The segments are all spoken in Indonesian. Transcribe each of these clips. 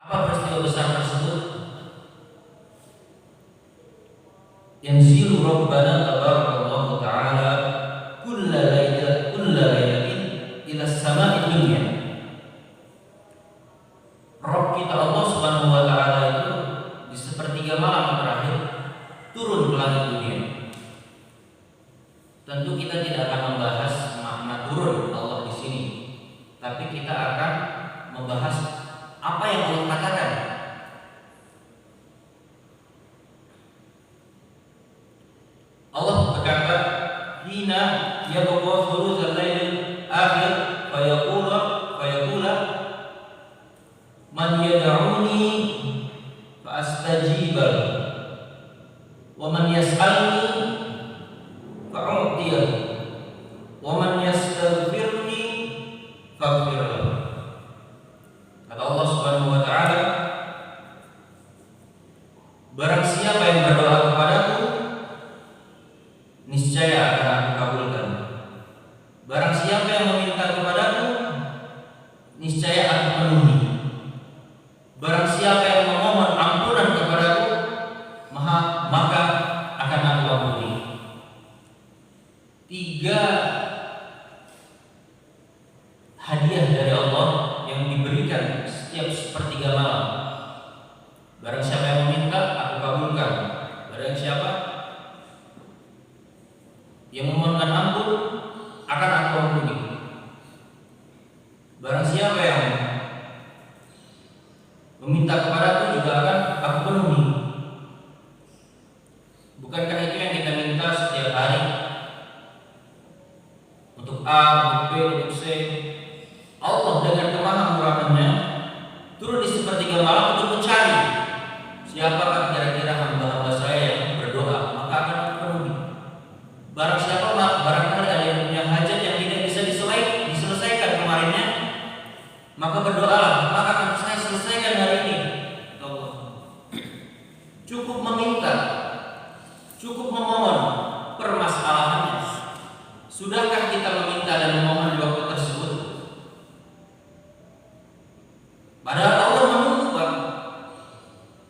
Apa peristiwa besar tersebut? Yanzilu Rabbana tabarakallahu ta'ala kulla lailatin ila as-sama'i dunya. Rabb kita Allah Subhanahu wa ta'ala itu di sepertiga malam terakhir turun ke langit dunia. Tentu kita tidak akan membahas makna turun Allah di sini, tapi kita akan membahas apa yang Allah katakan. Allah berkata, "Hina yabqa thulutsal lailil akhir fayaqula man yad'uni fa astajiba wa man yas'alni fa u'tiya wa man yastaghfirni faghfir lahu." Kata Allah Subhanahu wa ta'ala, barang siapa yang berdoa kepadaku, niscaya akan aku kabulkan. Barang siapa yang meminta kepadaku, niscaya aku penuhi. Barang siapa yang memohon ampunan kepadaku, maka akan aku ampuni. 3 hadiah dari Allah yang diberikan setiap sepertiga malam. Barang siapa yang meminta, aku kabulkan. Barang siapa yang memohonkan ampun, akan aku ampuni. Barang siapa yang meminta kepadaku, juga akan aku penuhi. Bukankah itu yang kita minta setiap hari? Untuk A, untuk B, untuk C. Allah dengan kemahamurahannya turun di sepertiga malam untuk mencari siapakah kira-kira hamba-hamba saya yang berdoa, maka akan aku penuhi. Barang siapa barangkali ada yang punya hajat yang tidak bisa diselesaikan kemarinnya, maka berdoalah, maka akan saya selesaikan hari ini. Allah. Cukup meminta, cukup memohon permasalahannya. Sudahkah kita meminta dan memohon di waktu tersebut? Padahal Allah menunggu, Pak.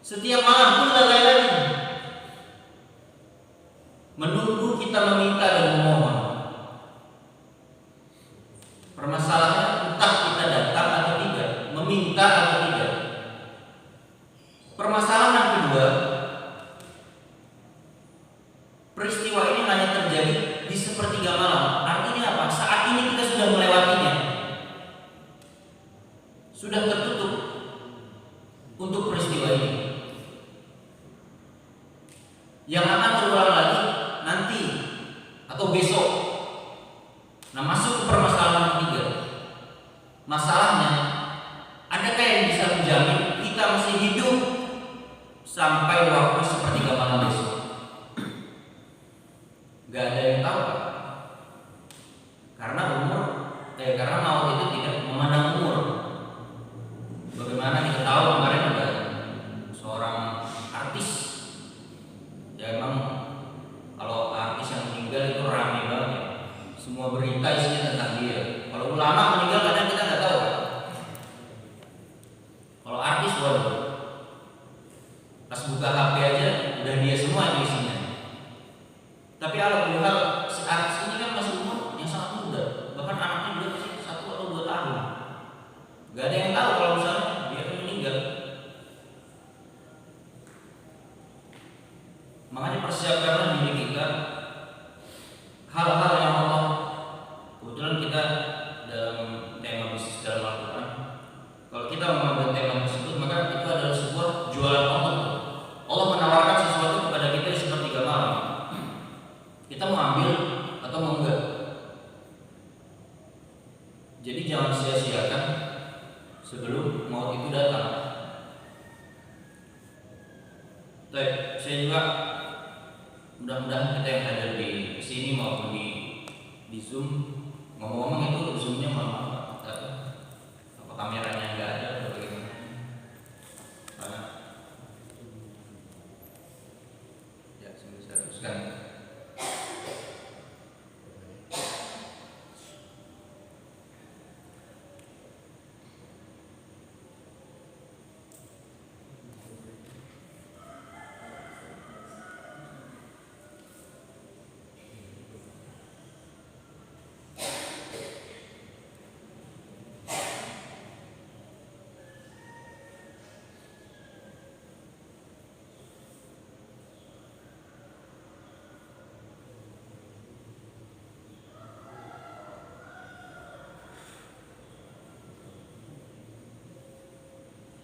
Setiap malam kulla lailatin menunggu kita meminta dan memohon. Permasalahannya entah kita datang atau tidak, meminta atau tidak. Permasalahan yang kedua, peristiwa ini hanya terjadi di sepertiga malam. Artinya apa? Saat ini kita sudah melewatinya, sudah tertutup untuk peristiwa ini. Yang akan terulang lagi nanti atau besok. Nah, masuk ke permasalahan ketiga. Masalahnya, adakah yang bisa menjamin kita masih hidup sampai waktu sepertiga malam besok? Gak ada yang tahu, Pak. Karena maut itu tidak memandang umur. Bagaimana kita tahu kemarin ada seorang artis, ya emang kalau artis yang meninggal itu ramai banget ya. Semua berita isinya tentang dia. Kalau ulama meninggal kadang kita nggak tahu. Kalau artis, waduh, pas buka HP aja udah dia semua yang isinya. Tapi alhamdulillah si artis ini kan masih umur yang sangat muda, bahkan anaknya dia masih 1 atau 2 tahun. Gak ada yang tahu kalau misalnya dia akan meninggal. Makanya persiapkanlah diri kita hal-hal yang Allah, kebetulan kita dalam tema bisnis dalam Al-Quran. Kalau kita mengambil tema tersebut, maka itu adalah sebuah jualan Allah. Allah menawarkan sesuatu kepada kita di sepertiga malam. Kita mau ambil atau mau enggak? Jadi jangan sia-siakan sebelum maut itu datang. Baik, saya juga mudah-mudahan kita yang ada di sini maupun di Zoom, ngomong-ngomong itu Zoomnya maaf, apa kameranya nggak ada atau bagaimana? Ya, saya bisa teruskan.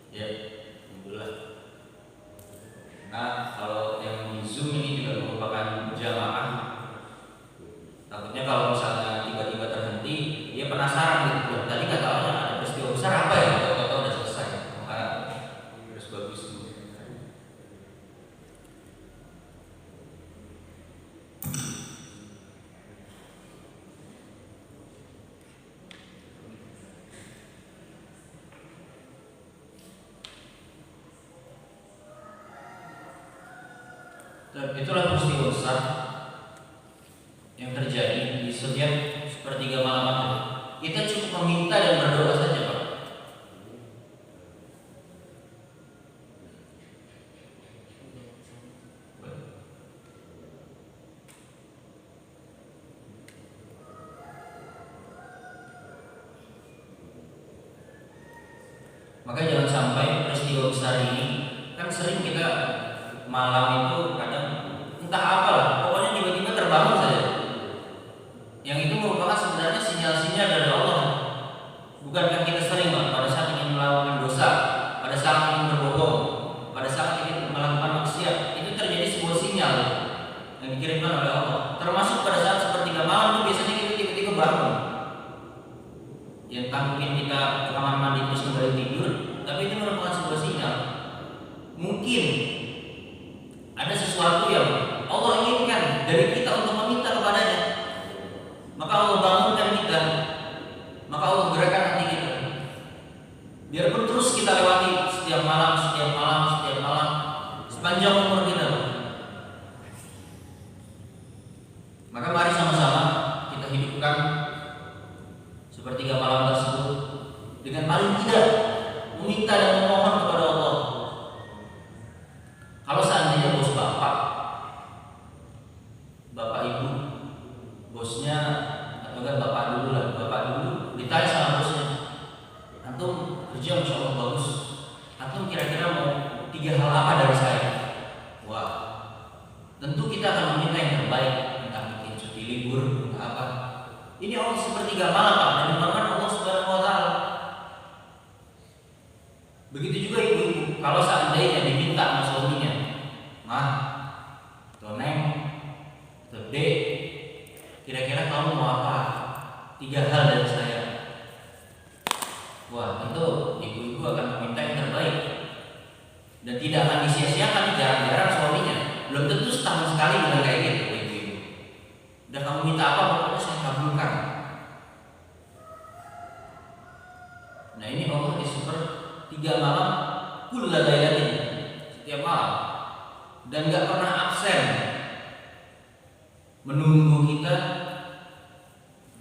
Ya, alhamdulillah. Nah, kalau yang di Zoom ini juga merupakan jamaah. Takutnya kalau misalnya tiba-tiba terhenti, dia penasaran gitu. Tadi katanya ada peristiwa besar apa ya? Tahu-tahu udah selesai. Maka harus bagus dulu. Dan itulah peristiwa besar yang terjadi di setiap sepertiga malam itu. Kita cukup meminta dan berdoa saja, Pak. Maka jangan sampai peristiwa besar ini, kan sering kita malam itu kadang entah apalah, pokoknya tiba-tiba terbangun saja. Yang itu merupakan sebenarnya sinyal-sinyal dari Allah. Bukankah kita sering, Pak, pada saat ingin melakukan dosa, pada saat ingin berbohong, pada saat ingin melakukan maksiat, itu terjadi sebuah sinyal yang dikirimkan oleh Allah. Termasuk pada saat sepertiga malam itu biasanya kita tiba-tiba bangun. Ya entah mungkin kita ke kamar mandi terus kembali tidur, tapi itu merupakan sebuah sinyal. Mungkin ada sesuatu yang Allah inginkan dari kita untuk meminta kepadanya. Maka Allah bangunkan kita, maka Allah gerakkan hati kita. Biarpun terus kita lewati setiap malam, sepanjang umur kita. Maka mari sama-sama kita hidupkan sepertiga malam tersebut dengan paling tidak meminta dan memohon kepada Allah. Kalau seandainya bos bapak ibu, bosnya atau kan bapak dulu ditanya sama bosnya, antum kerja masya Allah bagus, antum kira-kira mau 3 hal apa dari saya? Wah, tentu kita akan meminta yang terbaik, entah mungkin cuti libur, entah apa. Ini Allah sepertiga malam, Pak, dan dimakan Allah Subhanahu wa Ta'ala. Begitu juga ibu-ibu, kalau seandainya diminta sama suaminya, Mah, atau Neng, atau Dek, kira-kira kamu mau apa? 3 hal dari saya. Wah, tentu ibu-ibu akan meminta yang terbaik dan tidak akan disia-siakan. Jarang-jarang suaminya, belum tentu setahun sekali bilang kayak gitu ibu-ibu. Udah kamu minta apa, pokoknya saya kabulkan. Nah ini Allah di sepertiga malam, kulla lailatin, setiap malam, dan gak pernah absen menunggu kita,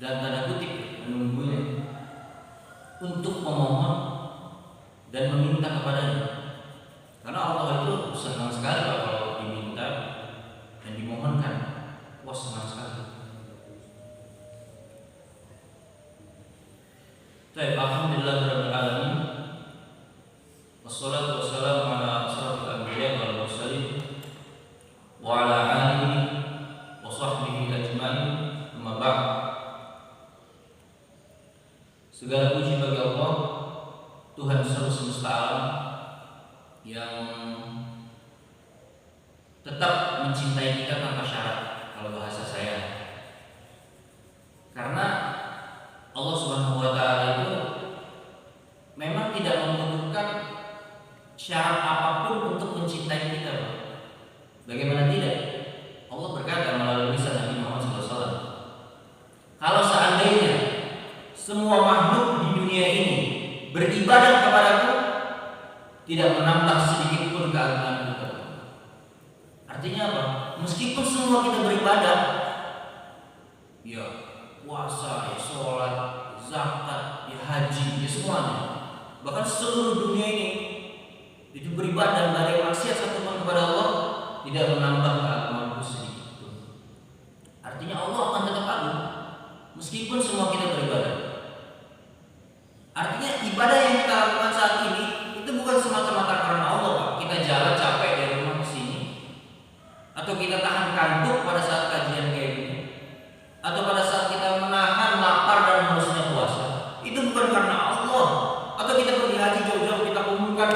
dan tanda kutip menunggunya, untuk memohon dan meminta kepadanya. Karena Allah itu senang sekali kalau diminta dan dimohonkan. Wah, senang sekali. Baik, alhamdulillahirabbil alamin. Wassalatu wassalamu ala asyrafil anbiya'i wal mursalin wa ala alihi wa sahbihi ajmain. Amma ba'd. Segala puji bagi Allah, Tuhan seluruh semesta alam, yang tetap mencintai kita tanpa syarat, kalau bahasa saya. Karena Allah Subhanahu wa Ta'ala itu memang tidak membutuhkan syarat apapun untuk mencintai kita. Bagaimana tidak? Allah berkata melalui lisan Nabi Muhammad SAW, kalau seandainya semua makhluk di dunia ini beribadah kepadaku, tidak menambah sedikit pun keagunganku. Artinya apa? Meskipun semua kita beribadah, ya puasa, ya sholat, zakat, ya haji, ya semuanya, bahkan seluruh dunia ini itu beribadah dan dari maksiat satupun kepada Allah, tidak menambah keagunganku sedikit pun. Artinya Allah akan tetap agung meskipun semua kita beribadah. Artinya ibadah yang kita lakukan saat ini itu bukan semata-mata karena Allah, Pak. Kita jalan capek dari rumah ke sini, atau kita tahan kantuk pada saat kajian kayak gini, atau pada saat kita menahan lapar dan hausnya puasa. Itu bukan karena Allah. Atau kita pergi haji jauh-jauh, kita kumpulkan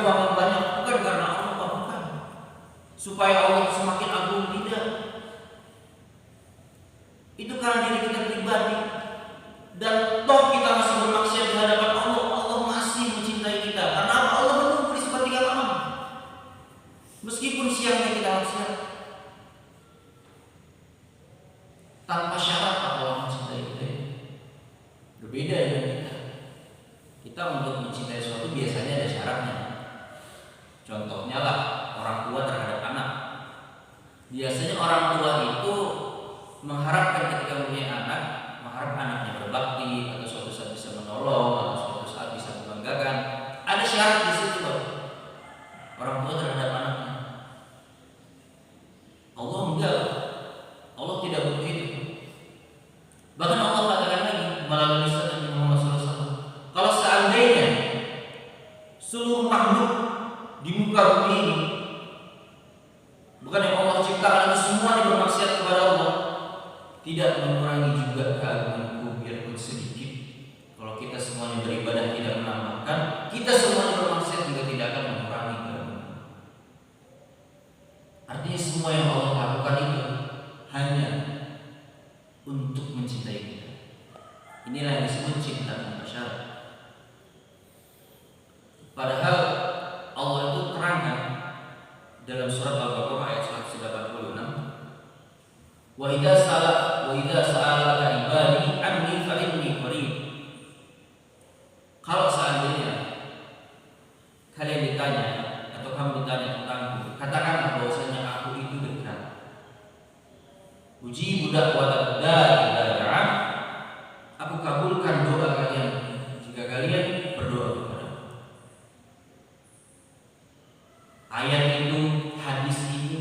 supaya Allah semakin agung, tidak. Itu karena diri kita pribadi. Dan toh kita masih bermaksiat di hadapan Allah, Allah masih mencintai kita. Karena apa? Allah menunggu di sepertiga malam. Meskipun siangnya kita maksiat, tanpa syarat Allah mencintai kita. Berbeda dengan kita. Kita untuk mencintai sesuatu biasanya ada syaratnya. Contohnya lah, orang tua terhadap anak. Biasanya orang tua itu mengharapkan ketika punya anak, mengharap anaknya berbakti atau suatu saat bisa menolong atau suatu saat bisa membanggakan. Ada syarat di situ, Pak. Orang tua terhadap anaknya. Allah enggak. Allah tidak butuh itu. Bahkan Allah katakan lagi melalui lisan Nabi Muhammad SAW, kalau seandainya seluruh makhluk di muka bumi ini, bukan yang Allah ciptakan itu semuanya bermaksiat kepada Allah, tidak mengurangi juga keagunganku biarpun sedikit. Kalau kita semuanya beribadah tidak menambahkan, kita semuanya bermaksiat juga tidak akan mengurangi keagunganku. Artinya semua yang Allah lakukan itu hanya untuk mencintai kita. Inilah yang disebut cinta tanpa syarat. Padahal Allah itu terangkan dalam surat Al-Baqarah ayat 186, wa idza sa'alaka ibadi anni fa inni qarib. Kalau seandainya kalian ditanya atau kamu ditanya tentangku, katakanlah bahwasanya aku itu dekat. Uji budak wa da'an, aku kabulkan doa kalian jika kalian berdoa kepadaku. Ayat itu, hadis ini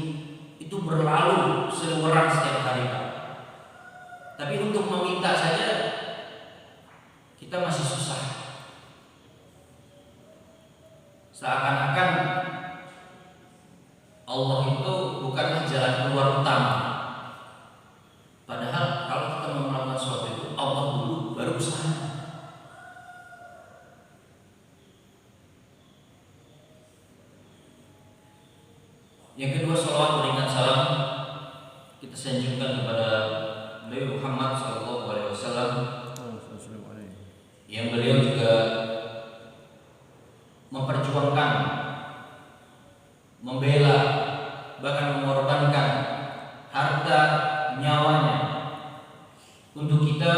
itu berlalu seluruh setiap hari, Pak. Tapi untuk meminta saja kita masih susah. Seakan-akan Allah itu bukanlah jalan keluar utama. Padahal kalau kita mau melakukan sesuatu itu, Allah dulu baru usaha. Yang kedua, salawat berikan salam kita sanjungkan kepada Nabi Muhammad SAW, yang beliau juga memperjuangkan, membela, bahkan mengorbankan harta nyawanya untuk kita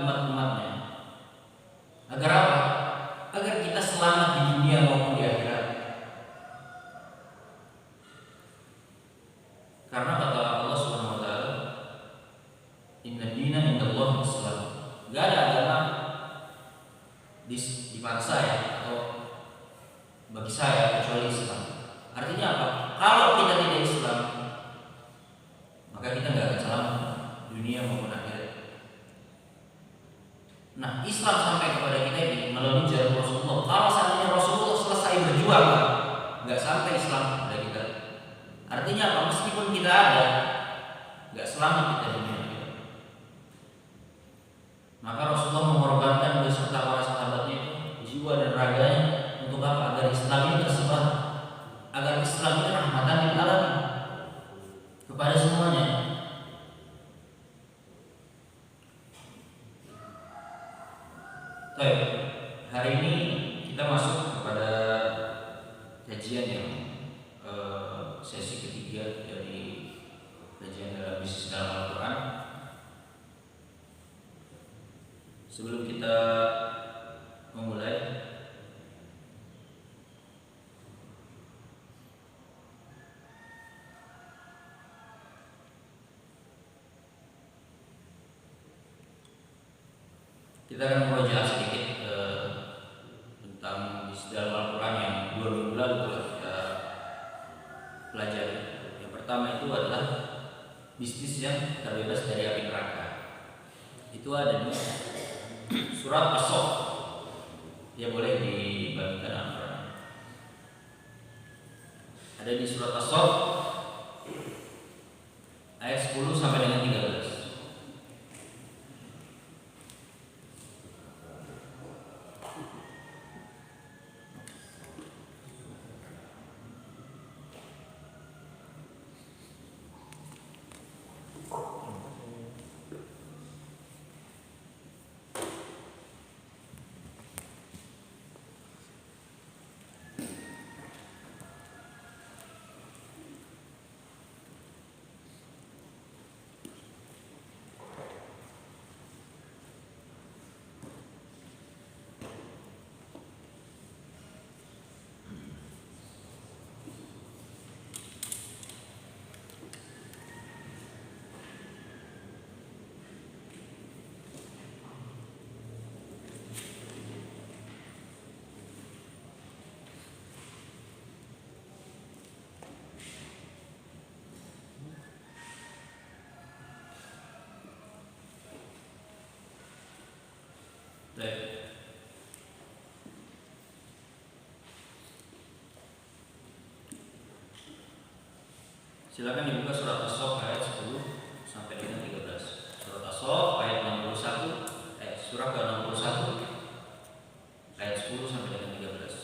umat-umatnya. Agar apa? Agar kita selamat di dunia maupun di akhirat. Karena kata Allah Subhanahu wa taala, inna dina indallahi Islam. Enggak ada agama di mata saya atau bagi saya kecuali Islam. Artinya apa? Kalau kita tidak Islam, maka kita enggak akan selamat dunia maupun akhirat. Nah, Islam sampai kepada kita ini melalui jalur Rasulullah. Kalau seandainya Rasulullah selesai berjuang, enggak sampai Islam kepada kita. Artinya apa? Meskipun kita ada, enggak selamat kita dunia. Maka Rasulullah mengorbankan beserta para sahabatnya itu jiwa dan raganya untuk apa? Agar Islam ini tersebar, agar Islam ini rahmatan lil alamin kepada semuanya. Baik, hari ini kita masuk kepada kajian yang sesi ketiga dari kajian dalam bisnis dalam Al-Quran. Sebelum kita memulai, kita akan merujuk sedikit tentang bisnis dalam Al-Quran yang 2 minggu lalu telah kita pelajari. Yang pertama itu adalah bisnis yang terbebas dari api neraka. Itu ada di surat As-Saff. Dia boleh dibagikan Al-Quran. Ada di surat As-Saff ayat 10 sampai dengan 13. Baik. Silakan dibuka surat As-Saff ayat 10 sampai dengan 13. Surat As-Saff ayat 61, surah ke-61 ayat 10 sampai dengan 13.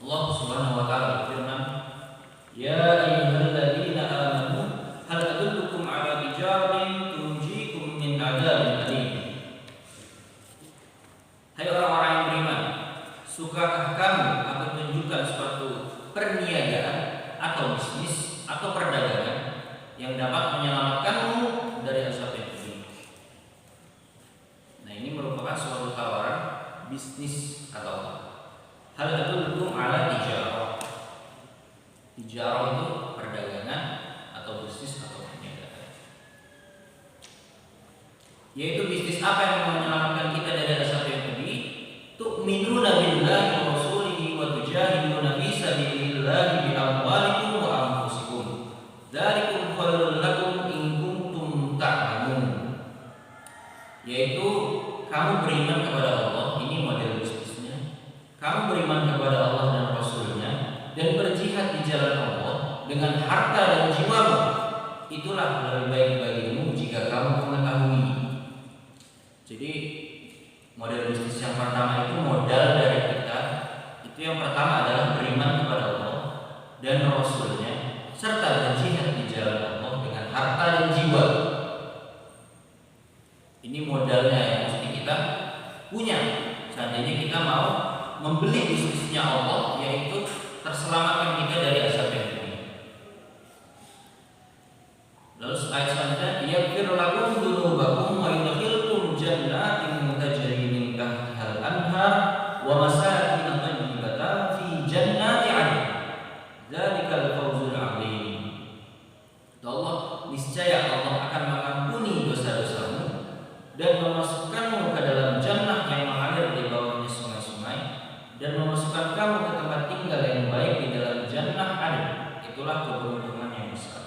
Allah Subhanahu wa taala berfirman, "Ya ayyuhalladzina amanu hal adullukum ala tijaratin tunjikum min adzabin alim." Hai orang-orang yang beriman, sukakah kamu aku tunjukkan suatu perniagaan atau bisnis atau perdagangan yang dapat menyelamatkanmu dari azab yang pedih? Nah, ini merupakan suatu tawaran bisnis atau apa? Hal adullukum ala tijarah. Tijarah itu perdagangan atau bisnis atau perniagaan. Yaitu bisnis apa yang menyelamatkan kita dari azab yang pedih? Tu'minuna billahi wa rasulihi wa tujahiduna fi sabilillahi bi amwalikum wa anfusikum. Dzalikum khairul lakum in kuntum ta'lamun. Yaitu kamu beriman kepada Allah, ini model bisnisnya. Kamu beriman kepada Allah dan Rasulnya dan berjihad di jalan Allah dengan harta dan jiwamu. Itulah lebih baik bagimu jika kamu mengetahui. Jadi model bisnis yang pertama itu modal dari kita. Itu yang pertama adalah beriman kepada Allah dan Rasulnya serta berjihad di jalan Allah dengan harta dan jiwa. Ini modalnya yang mesti kita punya. Seandainya kita mau membeli bisnisnya Allah, yaitu terselamatkan kita dari azab yang pedih. Lalu ayat selanjutnya, yaghfir lakum dzunubakum wa yudkhilkum jannatin tajri min tahtihal anhar wa masakin thayyibatan fi jannati 'adn. Dzalikal fawzul 'adzim. Allah, niscaya Allah akan mengampuni dosa-dosamu dan memasukkanmu ke dalam jannah yang mengalir di bawahnya sungai-sungai dan memasukkan kamu ke tempat tinggal yang baik di dalam jannah Adn. Itulah keberuntungan yang besar.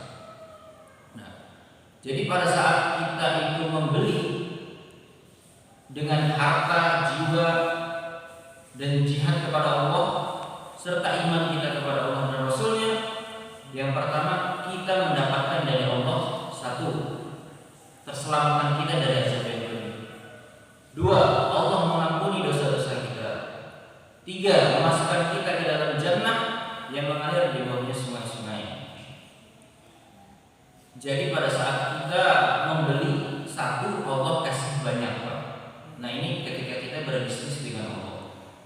Nah, jadi pada saat kita itu membeli dengan harta, jiwa, dan jihad kepada Allah serta iman kita kepada Allah dan Rasulnya, yang pertama kita mendapatkan dari Allah, satu, terselamatkan kita dari azab yang pedih. Dua, Allah mengampuni dosa-dosa kita. Tiga, memasukkan kita ke dalam jannah yang mengalir di bawahnya sungai-sungai. Jadi pada saat kita membeli satu, Allah kasih banyak. Nah, ini ketika kita berbisnis dengan Allah.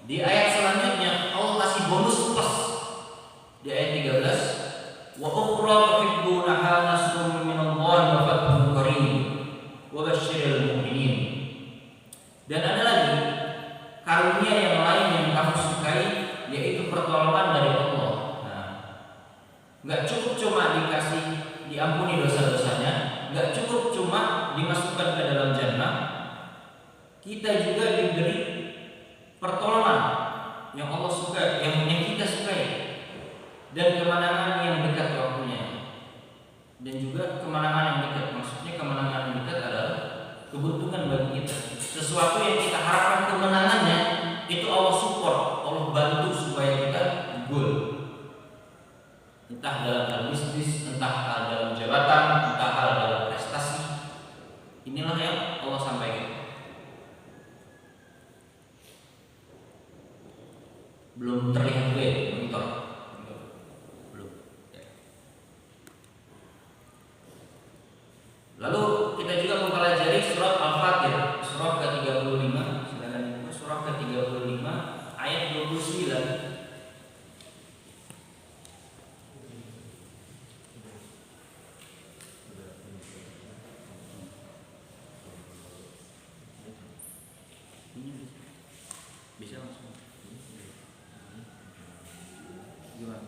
Di ayat selanjutnya Allah kasih bonus plus. Di ayat 13, wa ukhra tuhibbunaha nasrun minallahi wa fathun qarib wa basyiril mu'minin. Dan ada lagi karunia yang lain yang kamu sukai, yaitu pertolongan dari Allah. Nah, nggak cukup cuma dikasih diampuni dosa-dosanya, nggak cukup cuma dimasukkan ke dalam jannah, kita juga diberi pertolongan yang Allah suka, yang kita sukai, dan kemenangan yang dekat waktunya. Dan juga kemenangan yang dekat, maksudnya kemenangan yang dekat adalah keberuntungan bagi kita. Sesuatu yang kita harapkan kemenangannya, itu Allah support, Allah bantu supaya kita goal. Entah dalam hal bisnis, entah hal dalam jabatan, entah hal dalam prestasi. Inilah yang Allah sampaikan. Belum terlihat gue monitor. Belum. Ya. Lalu kita juga mempelajari surat Al-Fatir, surah ke-35, silakan buka surah ke-35 ayat 29. Bisa langsung. Gimana?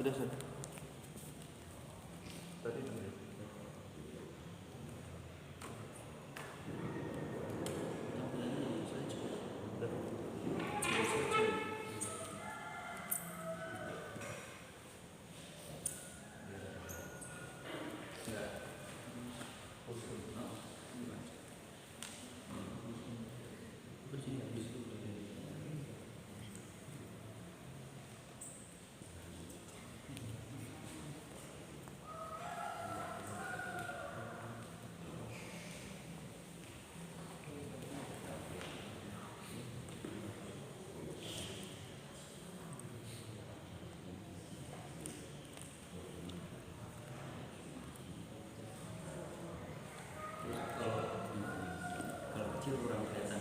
Udah sudah. Tadi kalau kecil kurang kelihatan.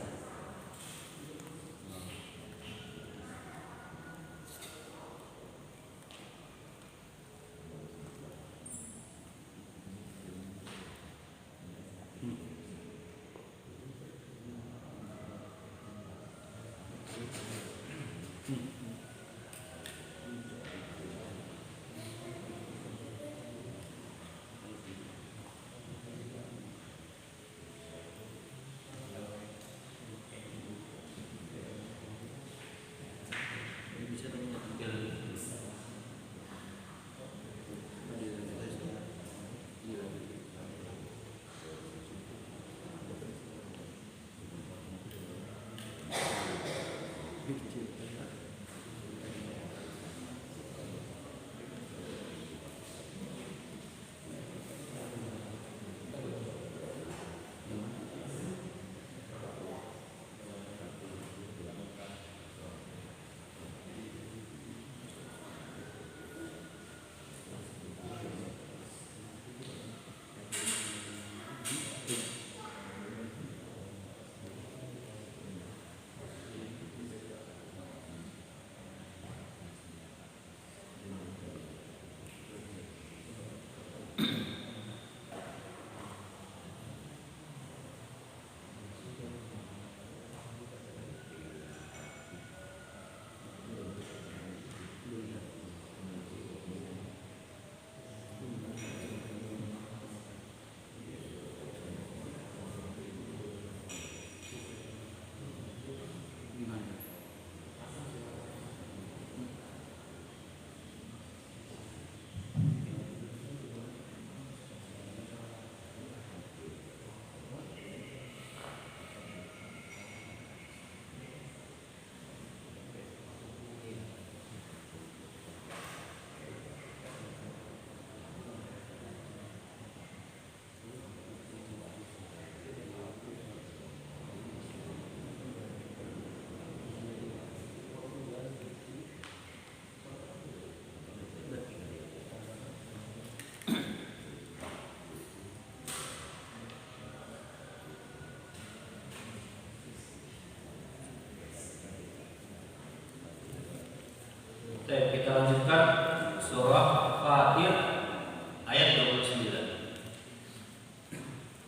Baik, kita lanjutkan surah Fatir ayat 29.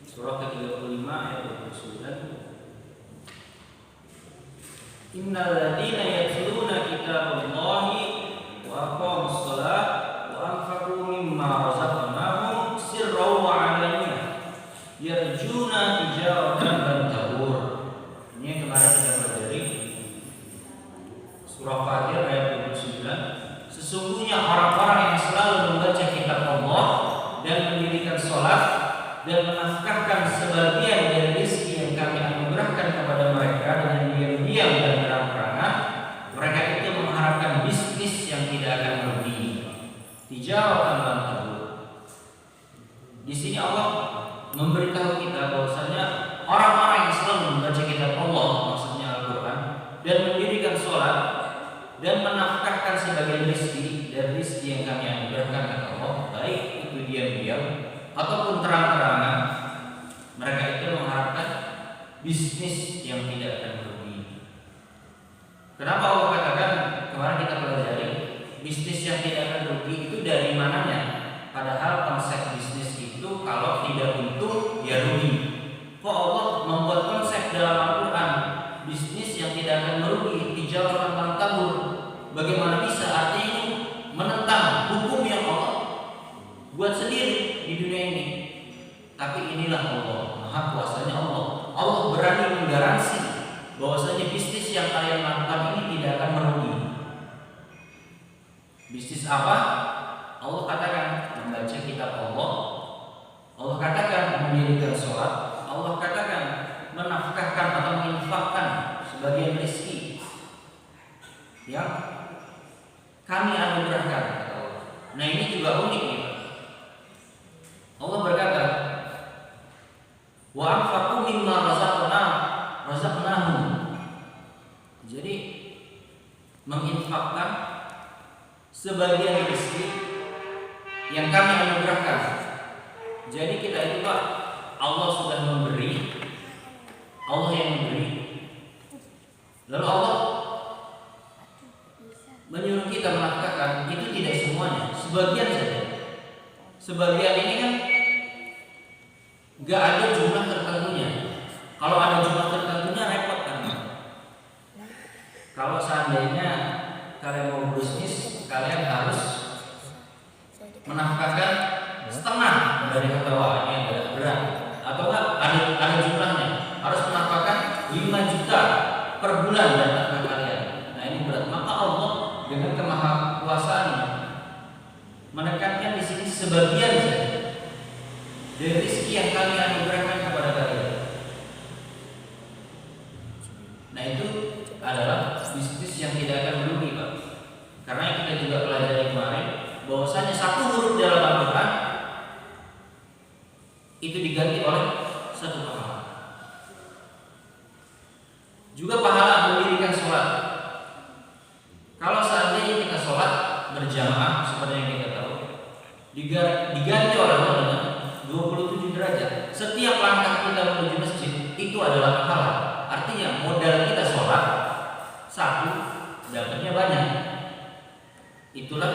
Surah ke-35 ayat 29. Innal ladzina yatluna kitaballahi wa aqamus shalah wa anfaqu mimma razaqnahum sirran wa 'alaniyah yarjuna tijaratan lan tabur. Ini yang kemarin kita pelajari. Surah Fatir ayat 29. Sesungguhnya orang-orang yang selalu membaca kitab Allah dan mendirikan sholat dan menafkahkan sebagian dari rezeki yang kami anugerahkan kepada mereka dengan diam-diam dan terang-terangan, mereka itu mengharapkan bisnis yang tidak akan merugi. Tijaratan lan tabur. Di sini Allah memberitahu kita bahwasanya orang-orang yang selalu membaca kitab Allah, maksudnya Al-Quran, dan mendirikan sholat dan menafkahkan sebagian rezeki dari rezeki yang kami anugerahkan kepada Allah, baik itu diam-diam ataupun terang-terangan, mereka itu mengharapkan bisnis yang tidak akan merugi. Kenapa Allah katakan kemarin kita pelajari bisnis yang tidak akan rugi itu dari mananya? Padahal konsep bisnis itu kalau tidak untung ya rugi. Kok Allah membuat konsep dalam Al-Quran bisnis yang tidak akan merugi, tijaratan lan tabur? Bagaimana bisa? Artinya menentang sendiri di dunia ini. Tapi inilah Allah, maha kuasanya Allah. Allah berani menggaransi bahwasanya bisnis yang kalian lakukan ini tidak akan merugi. Bisnis apa? Allah katakan membaca kitab Allah. Allah katakan mendirikan sholat. Allah katakan menafkahkan atau menginfakkan sebagian rezeki yang kami anugerahkan. Nah ini juga unik ya. Allah berkata, wa anfaqu mimma razaqnahum. Jadi menginfakkan sebagian rezeki yang kami anugerahkan. Jadi kita itu Pak, Allah sudah memberi, Allah yang memberi. Lalu Allah menyuruh kita menafkahkan, itu tidak semuanya, sebagian saja. Sebagian ini kan gak ada jumlah tertentunya. Kalau ada jumlah tertentunya repot kan. Kalau seandainya kalian mau bisnis, kalian harus menafkahkan setengah dari harta wahnya yang agak berat, atau enggak ada jumlahnya, harus menafkahkan 5 juta per bulan dari nafkah kalian. Nah ini berat. Maka Allah dengan kemahakuasaannya menekankan di sini sebagian saja dari rezeki yang kami anugerahkan kepada kalian. Nah itu adalah bisnis yang tidak akan merugi Pak. Karena kita juga pelajari kemarin bahwasanya satu huruf dalam Al-Quran itu diganti oleh satu pahala. Juga pahala mendirikan sholat. Kalau seandainya kita sholat berjamaah seperti yang kita tahu, diganti oleh Allah dengan 27 derajat. Setiap langkah kita menuju masjid itu adalah pahala. Artinya modal kita sholat satu, dapatnya banyak. Itulah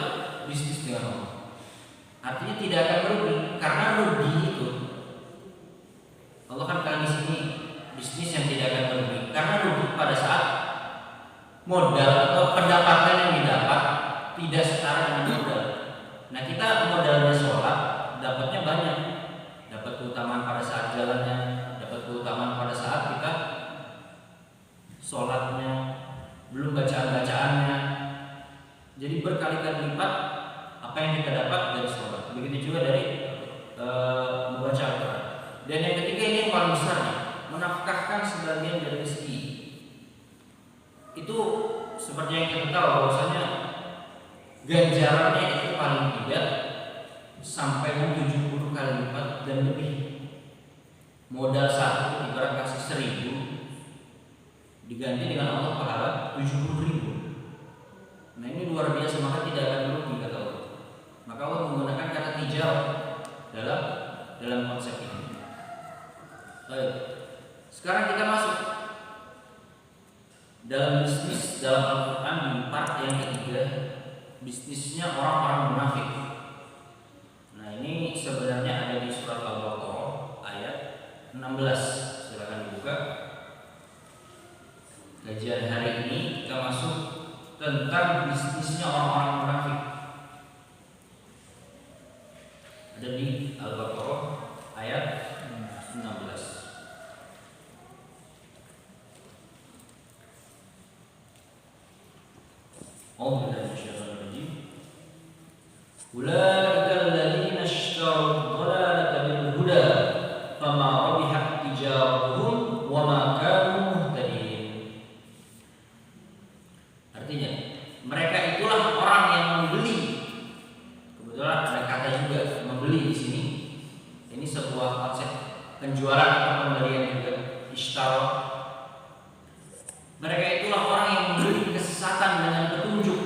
bisnis dengan Allah. Artinya tidak akan merugi, karena rugi itu Allah kan kali di sini bisnis yang tidak akan merugi, karena rugi pada saat modal atau pendapatan yang didapat tidak setara dengan modal. Nah kita modalnya sholat dapatnya banyak, dapat keutamaan pada saat jalannya, dapat keutamaan pada saat kita sholatnya, belum bacaan-bacaannya. Jadi berkali-kali lipat apa yang kita dapat dari sholat. Begitu juga dari membaca Al-Quran. Dan yang ketiga ini yang paling besar nih, menafkahkan sebagian dari rezeki. Itu seperti yang kita tahu bahwasanya ganjarannya itu paling tidak sampai 70 kali lipat dan lebih. Modal satu ibarat kasih 1.000 diganti dengan Allah pahala 70.000. Nah ini luar biasa, maka tidak akan merugi kata Allah. Maka Allah menggunakan kata tijarah dalam konsep ini. Baik. Sekarang kita masuk dalam bisnis dalam Al-Quran di part yang ketiga, bisnisnya orang-orang munafik. Nah ini sebenarnya ada di surat Al-Baqarah ayat 16. Silakan dibuka. Kajian hari ini kita masuk tentang bisnisnya orang-orang munafik. Ada di Al-Baqarah ayat 16. أعوذ بالله من الشيطان الرجيم. أولئك الذين اشتروا الضلالة بالهدى فما ربحت تجارتهم وما كانوا مهتدين. Artinya, mereka itulah orang yang membeli. Kebetulan ada kata juga membeli di sini. Ini sebuah konsep penjualan atau pembelian juga, ishtara. Mereka itulah orang yang membeli kesesatan dengan petunjuk,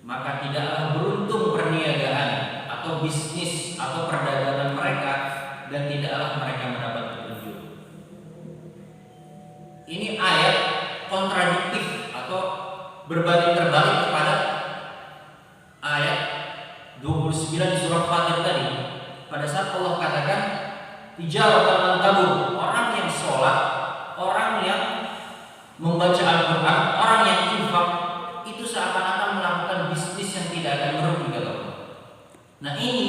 maka tidaklah beruntung perniagaan atau bisnis atau perdagangan mereka, dan tidaklah mereka mendapat petunjuk. Ini ayat kontradiktif atau berbanding terbalik kepada ayat 29 di surah Fatir tadi. Pada saat Allah katakan tijaratan lan tabur, orang yang sholat, orang yang membaca Al-Quran, orang yang infak, itu seakan-akan melakukan bisnis yang tidak akan merugi kata Allah. Nah ini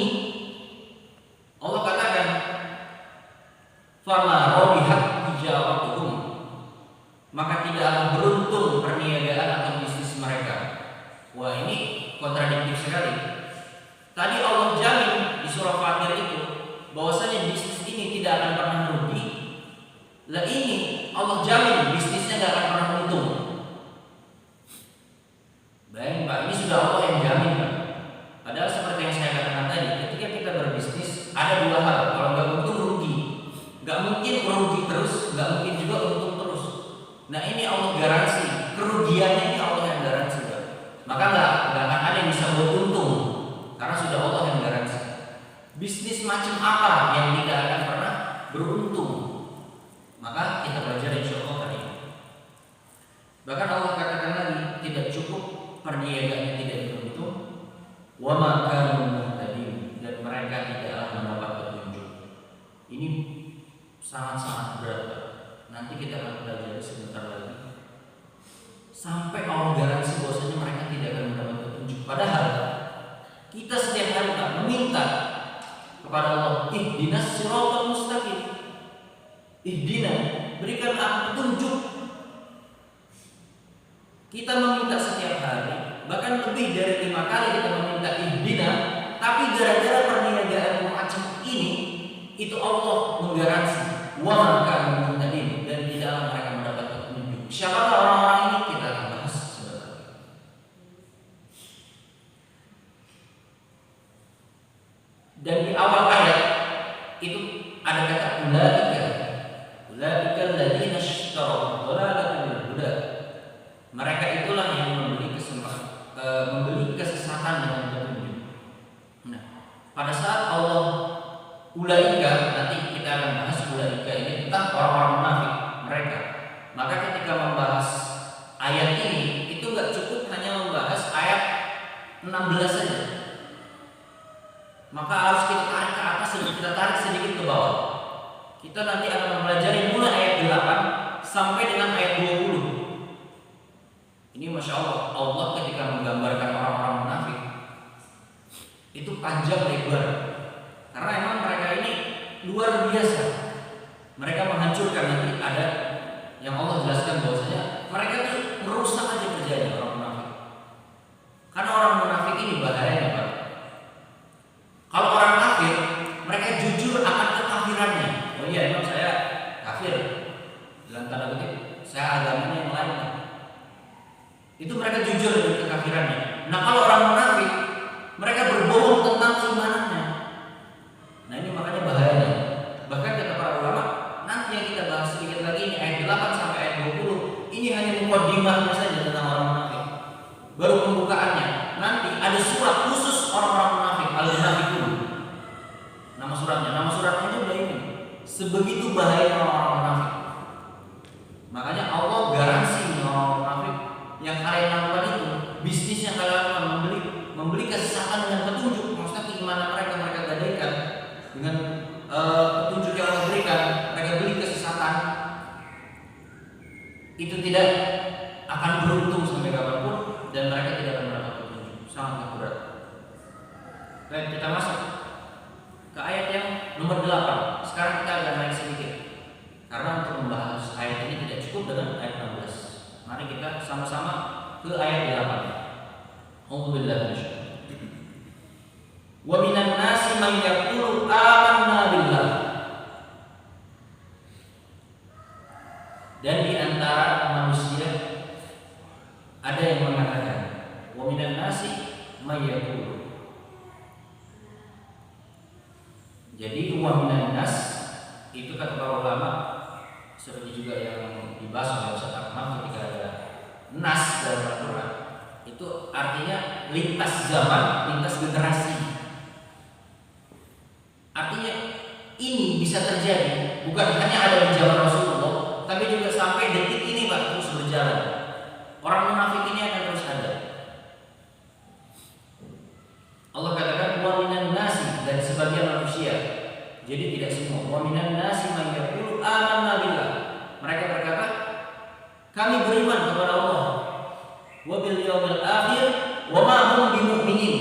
ada dua hal. Kalau nggak untung rugi. Nggak mungkin rugi terus, nggak mungkin juga untung terus. Nah ini Allah garansi, kerugiannya ini Allah yang garansi. Maka nggak akan ada yang bisa beruntung karena sudah Allah yang garansi. Bisnis macam apa yang tidak akan pernah beruntung? Maka kita belajar insya Allah hari ini. Bahkan Allah katakan lagi, tidak cukup perniagaannya tidak beruntung, wa ma kanu muhtadin, dan mereka tidaklah mendapat petunjuk. Ini sangat-sangat berat. Nanti kita akan pelajari sebentar lagi. Sampai Allah garansi bahwasanya mereka tidak akan mendapat petunjuk. Padahal kita setiap hari tak meminta kepada Allah, ihdinas siratal mustaqim. Ihdina, berikan aku petunjuk. Kita meminta setiap hari, bahkan lebih dari 5 kali kita meminta ihdina, tapi gara-gara perniagaan macam ini, itu Allah menggaransi wa ma kanu muhtadin, dan tidaklah mereka mendapat petunjuk. Siapakah orang-orang ini? Kita akan bahas sebentar. Dan di awal ayat itu ada kata ulaika alladziina ishtaraw dhalalatal huda. Mereka itulah yang membeli kesesatan dengan petunjuk. Nah, pada saat Allah ulaika, nanti kita akan bahas ulaika ini tentang orang-orang munafik mereka. Maka ketika membahas ayat ini, itu nggak cukup hanya membahas ayat 16 saja. Maka harus kita tarik ke atas, kita tarik sedikit ke bawah. Kita nanti akan mempelajari mulai ayat 8 sampai dengan ayat 20. Ini Masya Allah, Allah ketika menggambarkan orang-orang munafik itu panjang lebar. Karena emang mereka ini luar biasa. Mereka menghancurkan, nanti ada yang Allah jelaskan bahwasanya mereka itu merusak aja kerjanya orang munafik. Karena orang munafik ini bahayanya Pak. Kalau orang kafir, mereka jujur akan kekafirannya. Oh iya, emang saya kafir. Dalam tanda kutip, saya agamanya yang lain. Itu mereka jujur dengan kekafirannya. Nah kalau orang munafik, mereka berbohong tentang keimanannya. Nah ini makanya bahayanya. Bahkan kata para ulama, nanti yang kita bahas sedikit lagi ini ayat 8 sampai ayat 20, ini hanya mukadimahnya saja tentang orang munafik. Baru pembukaannya. Nanti ada surat khusus orang-orang munafik, Al-Munafiqun. Nama suratnya itu udah ini. Sebegitu bahaya orang-orang munafik. Makanya Allah garansi orang munafik yang kalian lakukan itu, bisnis yang kalian lakukan, membeli kesesatan dengan petunjuk. Maksudnya keimanan mereka gadaikan dengan petunjuk yang Allah berikan, mereka beli kesesatan, itu tidak akan beruntung sampai kapanpun, dan mereka tidak akan mendapat petunjuk. Sangat berat. Baik, kita masuk ke ayat yang nomor 8. Sekarang kita agak naik sedikit, karena untuk membahas ayat ini tidak cukup dengan ayat 16. Mari kita sama-sama ke ayat 8. Alhamdulillah. Wa minan nasi man yaqulu amanna billah. Dan di antara manusia ada yang mengatakan, wa minan nasi man yaqulu. Jadi wa minan nas itu kata para ulama, seperti juga yang dibahas oleh Ustaz Ahmad ketika ada nas dalam Al-Quran, itu artinya lintas zaman, lintas generasi. Artinya ini bisa terjadi bukan hanya ada di zaman Rasulullah, tapi juga sampai detik ini Pak terus berjalan. Orang munafik ini akan terus ada. Allah katakan wa minan nasi, dan sebagian manusia. Jadi tidak semua. Wa minan nasi man yaqulu amanna billah. Mereka berkata, kami beriman kepada Allah, wa bil yaumil akhir, wa ma hum bimu'minin.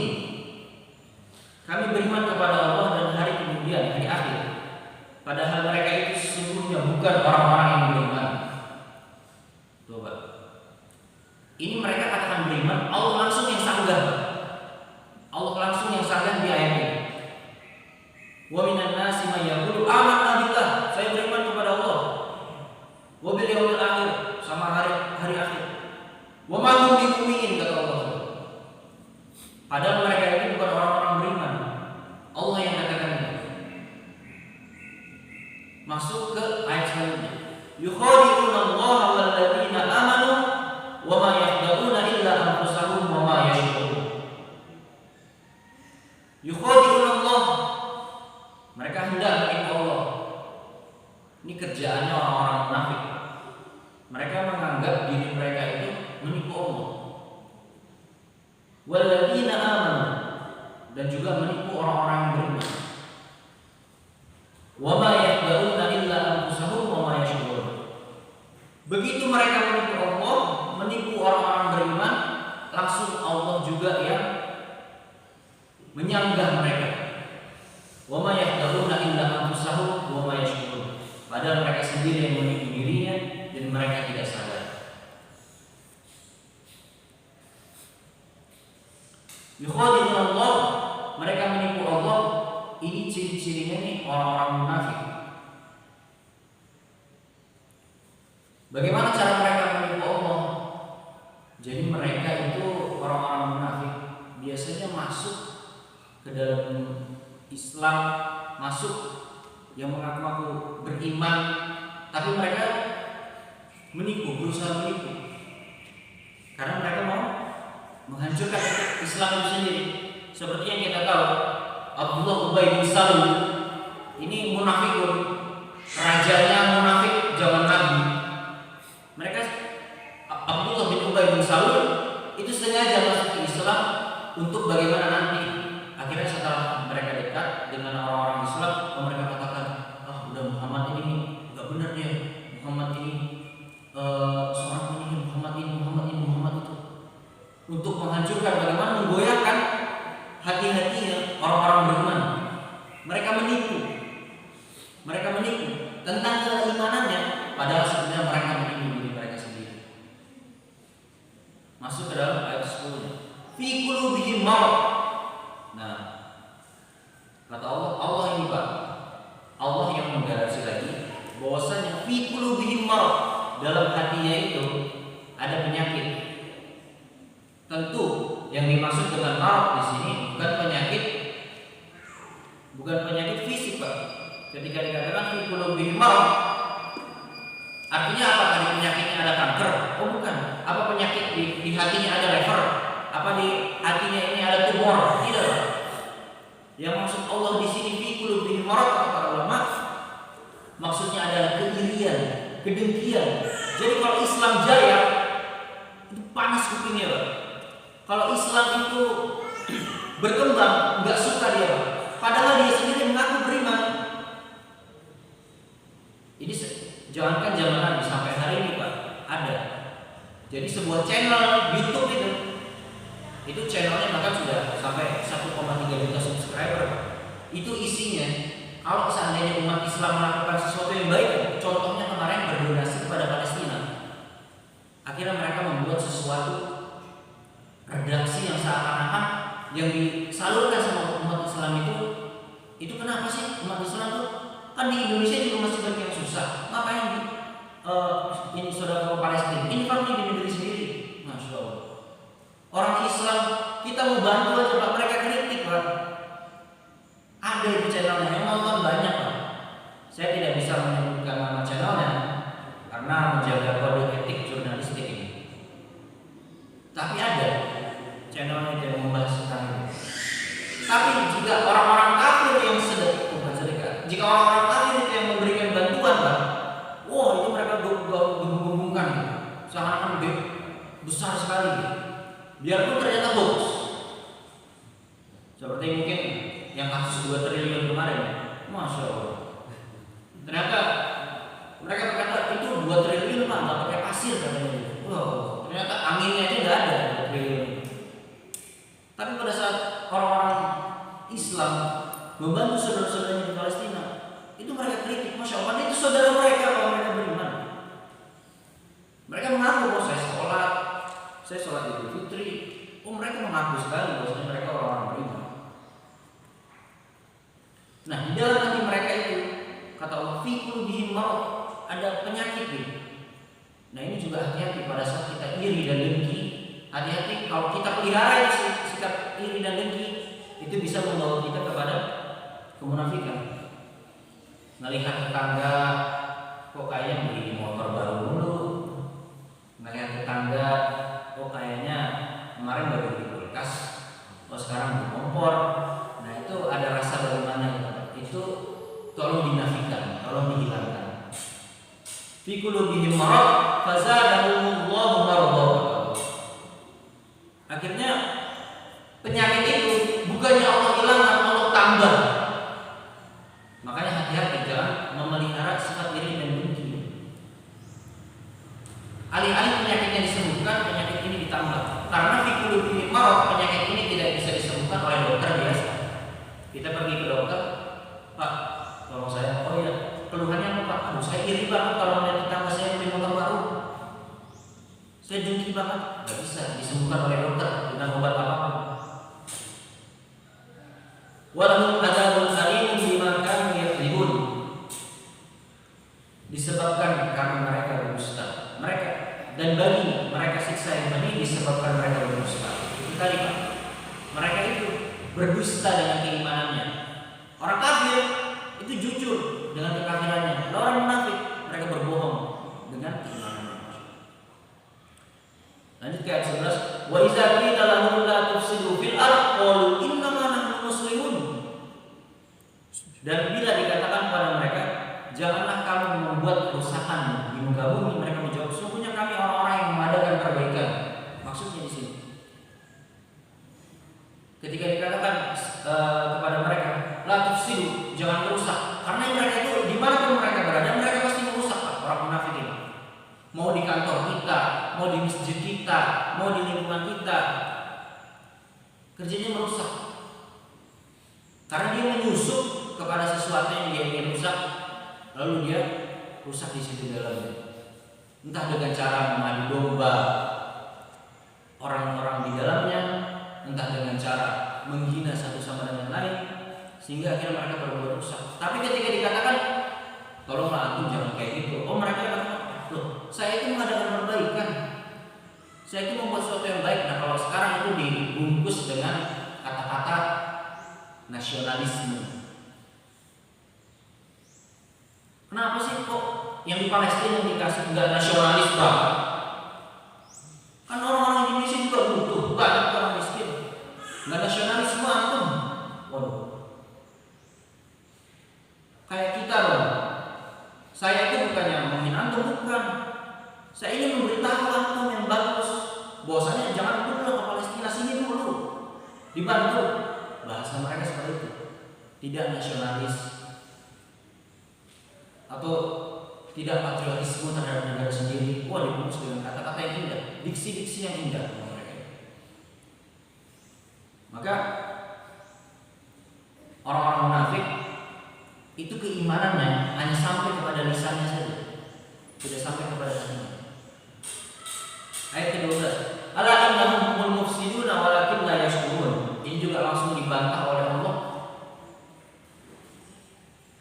Kami beriman kepada Allah dan hari kemudian, hari akhir. Padahal mereka itu sesungguhnya bukan orang-orang yang beriman. Coba. Ini mereka katakan beriman, Allah langsung yang sanggah. Allah langsung yang sanggah di ayat ini. Wa minan nasi may yaqulu amanna billah, saya beriman kepada Allah. Wa bil yaumil akhir, sama hari akhir. Wa ma hum bimu'minin, kata Allah. Padahal mereka ini bukan orang-orang beriman. Allah yang katakan itu. Masuk ke ayat selanjutnya. Yukhadi'una Allah wal ladzina amanu wa ma yakhda'una illa anfusahum wa ma yash'urun. Yukhadi'una Allah, mereka hendak menipu Allah. Ini kerjaannya orang-orang munafik. Mereka menganggap diri mereka itu menipu Allah. Wal ladzina amanu, dan juga menipu orang-orang yang beriman. Wa ma yakhda'una illa anfusahum wa ma yash'urun. Begitu mereka menipu Allah, menipu orang-orang beriman, langsung Allah juga yang menyanggah mereka. Wa ma yakhda'una illa anfusahum wa ma yash'urun. Padahal mereka sendiri yang menipu dirinya dan mereka tidak sadar. Yukhadi'un Allah, mereka menipu Allah. Ini ciri-cirinya nih orang-orang munafik. Bagaimana cara mereka menipu Allah? Jadi mereka itu orang-orang munafik biasanya masuk ke dalam Islam, masuk yang mengaku-ngaku beriman, tapi mereka menipu, berusaha menipu. Karena mereka mau menghancurkan Islam itu sendiri. Seperti yang kita tahu, Abdullah Ubay bin Salul ini munafikun, rajanya munafik zaman Nabi. Mereka Abdullah bin Ubay bin Salul itu sengaja masuk ke Islam untuk bagaimana nanti akhirnya setelah mereka dekat dengan orang-orang Islam, mereka katakan, udah Muhammad ini nggak benar dia, Muhammad ini seorang ini, Muhammad itu, untuk menghancurkan, bagaimana menggoyahkan hati-hatinya orang-orang beriman. Mereka menipu tentang keimanannya, padahal sebenarnya mereka menipu diri mereka sendiri. Masuk ke dalam ayat 10-nya. Fi qulubihim marad. Nah, kata Allah ini Pak, Allah yang menggarisbawahi lagi bahwasanya fi qulubihim marad, dalam hatinya itu ada penyakit. Tentu yang dimaksud dengan marad di sini bukan penyakit fisik, Pak. Ketika dikatakan fi qulubihim marad, artinya apakah di penyakitnya ada kanker? Oh bukan. Apa penyakit di hatinya ada lever? Apa di hatinya ini ada tumor? Tidak. Yang maksud Allah di sini fi qulubihim marad, kata para ulama, maksudnya adalah keirian, kedengkian. Jadi kalau Islam jaya, itu panas kupingnya, Pak. Kalau Islam itu berkembang, nggak suka dia, Pak. Padahal dia sendiri mengaku beriman. Ini jangankan zaman Nabi, sampai hari ini Pak ada. Jadi sebuah channel YouTube itu channelnya bahkan sudah sampai 1,3 juta subscriber. Itu isinya, kalau seandainya umat Islam melakukan sesuatu yang baik, contohnya kemarin berdonasi kepada Palestina, akhirnya mereka membuat sesuatu redaksi yang seakan-akan yang disalurkan sama umat Islam itu kenapa sih umat Islam tuh, kan di Indonesia juga masih banyak yang susah, ngapain ini saudara Palestina, ini kan di negeri sendiri, Masya Allah. Orang Islam kita mau bantu aja Pak, mereka kritik Pak. Ada di channelnya yang nonton banyak Pak. Saya tidak bisa menyebutkan nama channelnya karena menjaga kode etik jurnalistik ini. Tapi ada channelnya yang membahas tentang ini. Tapi jika orang-orang kafir yang sedekah, jika orang-orang kafir itu yang memberikan bantuan Pak, wah itu mereka gembung-gembungkan, seakan-akan besar sekali. Biarpun ternyata bohong. Seperti mungkin yang kasus 2 triliun kemarin, Masya Allah. Ternyata mereka berkata itu 2 triliun Pak, nggak pakai pasir katanya. Wow, ternyata anginnya aja nggak ada 2 triliun. Tapi pada saat orang-orang Islam membantu saudara-saudaranya di Palestina, itu mereka kritik, Masya Allah, itu saudara mereka kalau mereka beriman. Mereka mengaku bahwa saya sholat Idul Fitri. Mereka mengaku sekali bahwa mereka orang-orang beriman. Nah, di dalam hati mereka itu, kata Allah, fi qulubihim marad, ada penyakit gitu. Nah, ini juga hati-hati pada saat kita iri dan dengki. Hati-hati kalau kita pelihara sikap iri dan dengki, itu bisa membawa kita kepada kemunafikan. melihat tetangga kok kayaknya beli motor baru dulu, melihat tetangga kok kayaknya kemarin baru beli kulkas, oh sekarang beli kompor. Nah itu ada rasa bagaimana itu tolong dinafikan, tolong dihilangkan. Fi qulubihim marad fazadahumullahu maradan. Akhirnya penyakit itu bukannya Allah hilangkan, Allah tambah. Makanya hati-hati jangan memelihara sifat iri dan dengki. Alih-alih penyakitnya disembuhkan, penyakit ini ditambah. Karena fi qulubihim marad, penyakit ini tidak bisa disembuhkan oleh dokter biasa. Kita pergi ke dokter, Pak, tolong saya, oh iya, keluhannya apa Pak? Aduh, saya iri banget kalau melihat tetangga saya beli motor baru. Saya dengki banget, nggak bisa disembuhkan oleh dokter dengan obat apapun. Walahum adzabun alim bima kanu yakdzibun. Disebabkan karena mereka berdusta. Mereka dan bagi mereka siksa yang pedih disebabkan mereka berdusta. Itu tadi Pak. Mereka itu berdusta dengan keimanannya. Orang kafir itu jujur dengan kekafirannya. Orang munafik mereka berbohong dengan keimanannya. Lanjut ke ayat 11. Wa idza qila lahum la tufsidu fil ardh qalu innama nahnu muslimun. Dan bila dikatakan kepada mereka, janganlah kamu membuat kerusakan di muka bumi, mereka menjawab, sesungguhnya kami orang-orang yang mengadakan perbaikan. Maksudnya di sini, ketika dikatakan kepada mereka, la tufsidu, jangan merusak, karena mereka itu dimanapun mereka berada, mereka pasti merusak. Orang munafik ini, mau di kantor kita, mau di masjid kita, mau di lingkungan kita, kerjanya merusak. Karena dia menyusup kepada sesuatu yang dia ingin rusak, lalu dia rusak di situ dalamnya. Entah dengan cara mengadu domba orang-orang di dalamnya, entah dengan cara menghina satu sama dengan lain, sehingga akhirnya mereka berbuat rusak. Tapi ketika dikatakan, tolonglah antum jangan kayak gitu, oh mereka katakan, loh, saya itu mengadakan perbaikan, saya itu membuat sesuatu yang baik. Nah kalau sekarang itu dibungkus dengan kata-kata nasionalisme. Kenapa sih kok yang di Palestina yang dikasih enggak nasionalis banget? Kan orang-orang Indonesia juga butuh, banyak orang miskin. Enggak nasionalisme antum. Waduh. Kayak kita loh. Saya itu bukannya menghina antum, bukan. Saya ingin memberitahu antum yang bagus. Bahwasanya jangan dulu ke Palestina, sini dulu. Dibantu. Bahasa mereka seperti itu. Tidak nasionalis. Atau tidak patriotisme terhadap negara sendiri. Wah, dibungkus dengan kata-kata yang indah, diksi-diksi yang indah. Maka orang-orang munafik itu keimanannya hanya sampai kepada lisannya saja, tidak sampai kepada hatinya. Ayat ke-12. Ala innahum humul mufsiduna walakin la yashkurun. Ini juga langsung dibantah oleh Allah.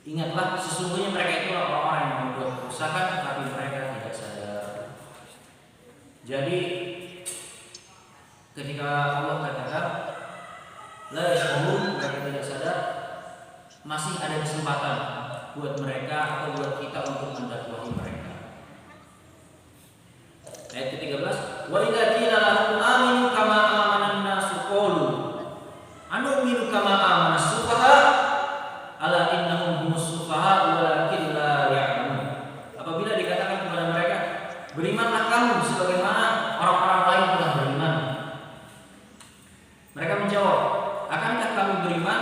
Ingatlah, sesungguhnya mereka itu orang-orang yang membuat kerusakan, tapi mereka tidak sadar. Jadi ketika Allah katakan la yashkurun, mereka tidak sadar, masih ada kesempatan buat mereka atau buat kita untuk mendakwahi mereka. Ayat ke-13. Wa idza qila lahum aminu kama amanan nasu qalu anu'minu kama amana sufaha ala innahum humus sufaha walakin la ya'lamun. Apabila dikatakan kepada mereka, berimanlah kamu sebagaimana orang-orang lain telah beriman. Mereka menjawab, akankah kami beriman?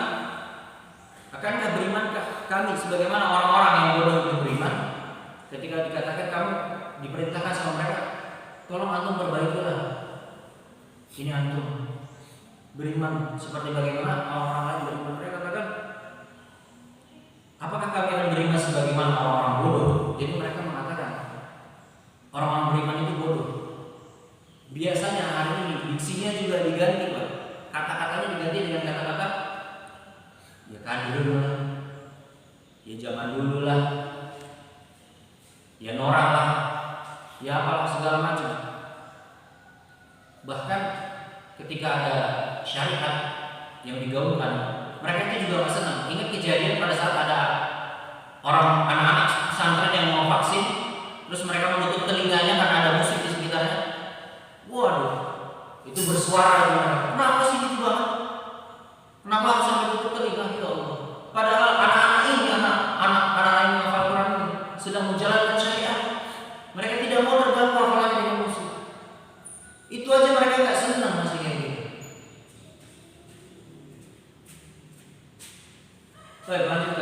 Akankah berimankah kami sebagaimana orang-orang yang bodoh itu beriman? Ketika dikatakan kamu diperintahkan sama mereka, tolong antum perbaikilah. Ini antum beriman seperti bagaimana orang-orang lain beriman. Mereka katakan, apakah kami akan beriman sebagaimana orang-orang bodoh? Jadi mereka mengatakan orang-orang beriman itu bodoh. Biasanya hari ini diksinya juga diganti, Pak. Kata-katanya diganti dengan kata-kata ya kan dulu lah, ya zaman dulu lah, ya norak lah, ya apalah segala macam. Bahkan ketika ada syariat yang digaungkan, mereka itu juga nggak senang. Ingat kejadian pada saat ada orang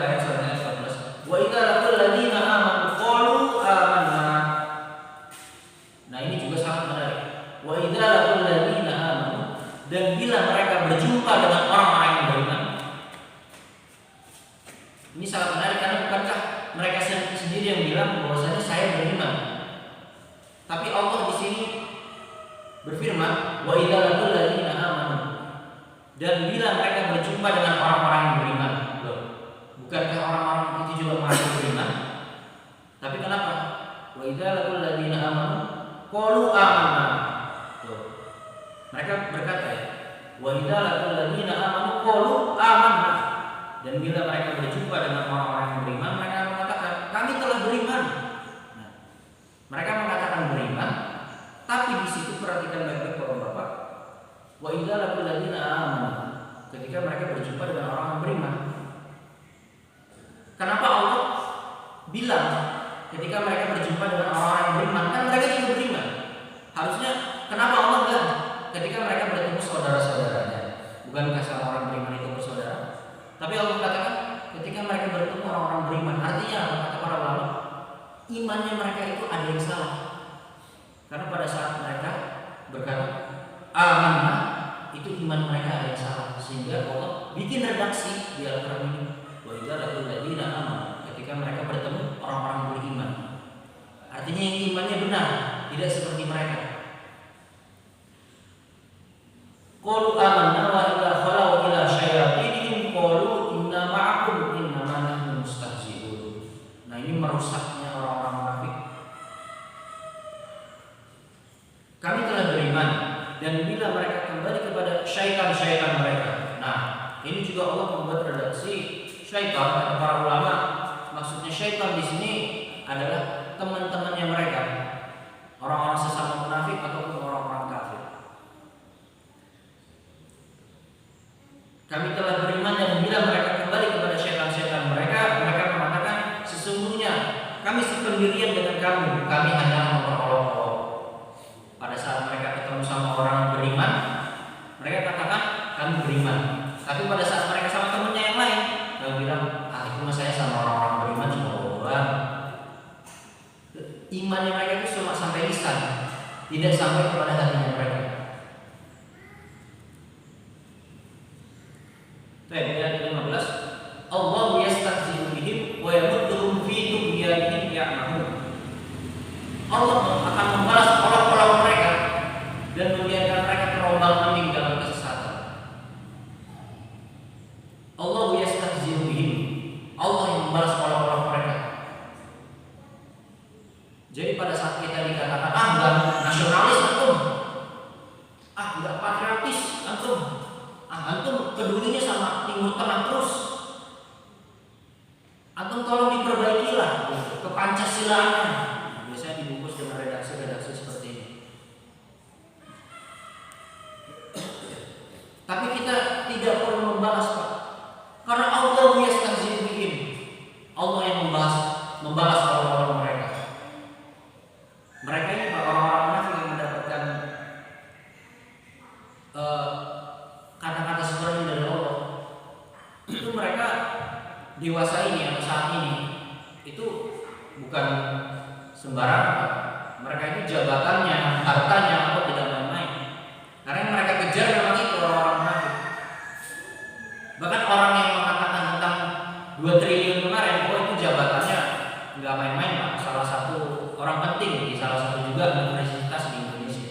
ayat 14. Wa idza laqul ladzina amanu qalu amanna. Nah, ini juga sangat menarik. Wa idza laqul ladzina amanu, dan bila mereka berjumpa dengan orang-orang yang beriman. Ini sangat menarik karena bukankah mereka sendiri yang bilang bahwasanya saya beriman. Tapi Allah di sini berfirman, wa idza laqul ladzina amanu, dan bila mereka berjumpa dengan orang-orang yang beriman. Loh, bukankah orang-orang itu juga masuk beriman? Tapi kenapa? Wa idza laqul ladzina amanu qalu amanna. Tuh. Mereka berkata, wa idza laqul ladzina amanu qalu amanna. Dan bila mereka berjumpa dengan orang-orang yang beriman, mereka mengatakan, kami telah beriman. Nah, mereka mengatakan beriman, tapi di situ perhatikan baik-baik Bapak-bapak. Wa idza laqul ladzina amanu, ketika mereka berjumpa dengan orang yang beriman. Kenapa Allah bilang ketika mereka berjumpa dengan orang yang beriman? Kan mereka juga beriman. Harusnya kenapa Allah bilang ketika mereka bertemu saudara-saudaranya? Bukankah sama orang beriman itu bersaudara? Tapi Allah katakan ketika mereka bertemu orang-orang beriman, artinya apa? Kata para ulama, imannya mereka itu ada yang salah. Karena pada saat mereka berkata amanna, itu iman mereka ada yang salah, sehingga Allah bikin redaksi di Al-Qur'an ini. Wa idza laqul ladzina amanu, ketika mereka bertemu orang-orang beriman. Artinya yang imannya benar, tidak seperti mereka. Qalu amanna wa idza khalau ila syayatinihim qalu inna ma'akum innama nahnu mustahzi'un. Nah, ini merusaknya orang-orang munafik. Kami telah beriman, dan bila mereka kembali kepada syaitan-syaitan mereka. Nah, ini juga Allah membuat redaksi syaitan. Kata para ulama, maksudnya syaitan di sini adalah teman-temannya mereka, orang-orang sesama munafik ataupun orang-orang kafir. Kami telah beriman, dan bila mereka kembali kepada syaitan-syaitan mereka, mereka mengatakan sesungguhnya kami sependirian dengan kamu, kami hanya memperolok-olok. Pada saat mereka ketemu sama orang beriman, mereka katakan kami beriman. Tapi pada saat mereka sama temannya yang lain, mereka bilang, itu mas saya sama orang-orang beriman cuma orang. Imannya mereka itu cuma sampai lisan, tidak sampai kepada hatinya mereka. Ayat 15, Allah yastahzi'u bihim wa yamudduhum fi tughyanihim ya'mahun. Allah akan membalas olok-olok mereka dan membiarkan mereka terombang-ambing dalam kesesatan. Allah yastahzi'u bihim, Allah yang membalas olok-olok mereka. Jadi pada saat kita dikatakan enggak nasionalis antum, enggak patriotis antum, antum pedulinya sama Timur Tengah terus, antum tolong diperbaikilah ke Pancasilaannya. Biasanya dibungkus dengan redaksi-redaksi seperti ini. Tapi kita tidak perlu membalas, Pak, karena Allah yastahzi'u bihim, Allah yang membalas orang-orang mereka. Mereka ini orang-orang munafik yang mendapatkan kata-kata seperti ini dari Allah. Itu mereka dewasa ini atau saat ini itu bukan sembarangan. Mereka itu jabatannya, hartanya apa tidak main-main. Karena yang mereka kejar memang itu orang-orang munafik. Bahkan orang yang mengatakan tentang 2 triliun kemarin, itu jabatannya nggak main-main, Pak. Salah satu orang penting di salah satu juga universitas di Indonesia.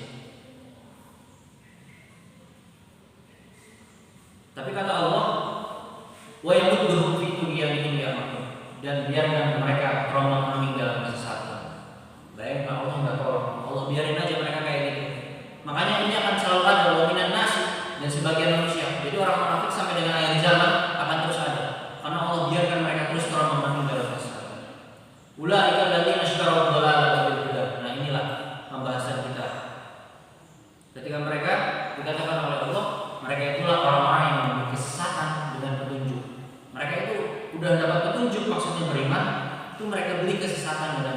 Tapi kata Allah, wa yamudduhum fi tughyanihim ya'mahun, dan biarkan mereka terombang-ambing dalam kesesatan. Bayangkan Allah nggak tolong, Allah biarin aja mereka kayak gitu. Makanya ini akan selalu ada wa minan nas, dan sebagian manusia. Jadi orang munafik sampai dengan akhir zaman akan terus ada, karena Allah biarkan mereka terus terombang-ambing dalam kesesatan. Ulaika alladziina ishtaraw ad-dhalalata bil huda. Nah, inilah pembahasan kita. Ketika mereka dikatakan oleh Allah, mereka itulah orang-orang yang memiliki kesesatan dengan petunjuk. Mereka itu udah dapat petunjuk, maksudnya beriman, itu mereka beli kesesatan dengan